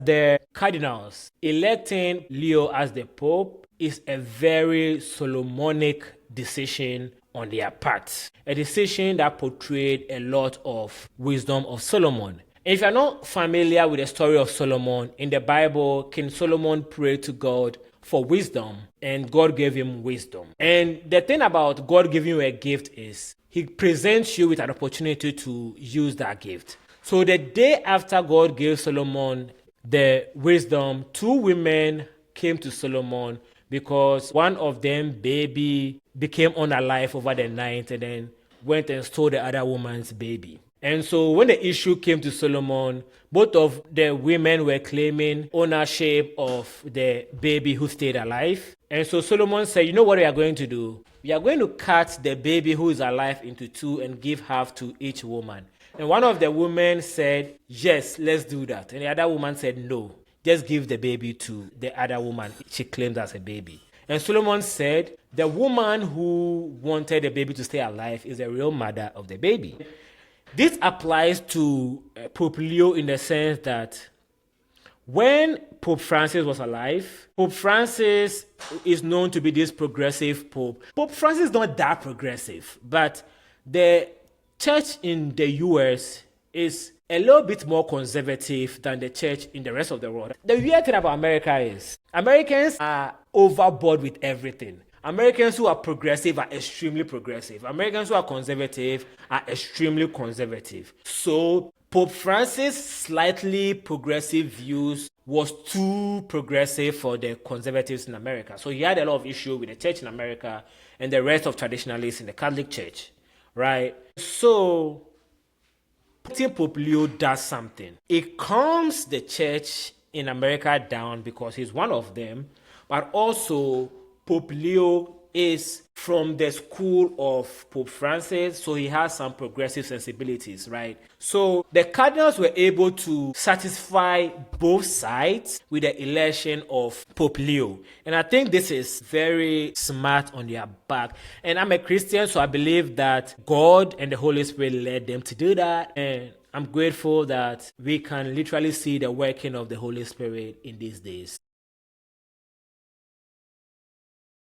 the Cardinals electing Leo as the Pope is a very Solomonic decision on their part. A decision that portrayed a lot of wisdom of Solomon. If you're not familiar with the story of Solomon, in the Bible, King Solomon prayed to God for wisdom, and God gave him wisdom. And the thing about God giving you a gift is he presents you with an opportunity to use that gift. So the day after God gave Solomon the wisdom, two women came to Solomon because one of them, baby, became unalive over the night and then went and stole the other woman's baby. And so when the issue came to Solomon, both of the women were claiming ownership of the baby who stayed alive. And so Solomon said, you know what we are going to do? We are going to cut the baby who is alive into two and give half to each woman. And one of the women said, yes, let's do that. And the other woman said, no, just give the baby to the other woman she claims as a baby. And Solomon said, the woman who wanted the baby to stay alive is the real mother of the baby. This applies to Pope Leo in the sense that when Pope Francis was alive, Pope Francis is known to be this progressive pope. Pope Francis is not that progressive, but the church in the US is a little bit more conservative than the church in the rest of the world. The weird thing about America is Americans are overboard with everything. Americans who are progressive are extremely progressive. Americans who are conservative are extremely conservative. So Pope Francis' slightly progressive views was too progressive for the conservatives in America. So he had a lot of issue with the church in America and the rest of traditionalists in the Catholic Church, right? So Pope Leo does something. It calms the church in America down because he's one of them, but also Pope Leo is from the school of Pope Francis, so he has some progressive sensibilities, right? So the Cardinals were able to satisfy both sides with the election of Pope Leo. And I think this is very smart on their part. And I'm a Christian, so I believe that God and the Holy Spirit led them to do that. And I'm grateful that we can literally see the working of the Holy Spirit in these days.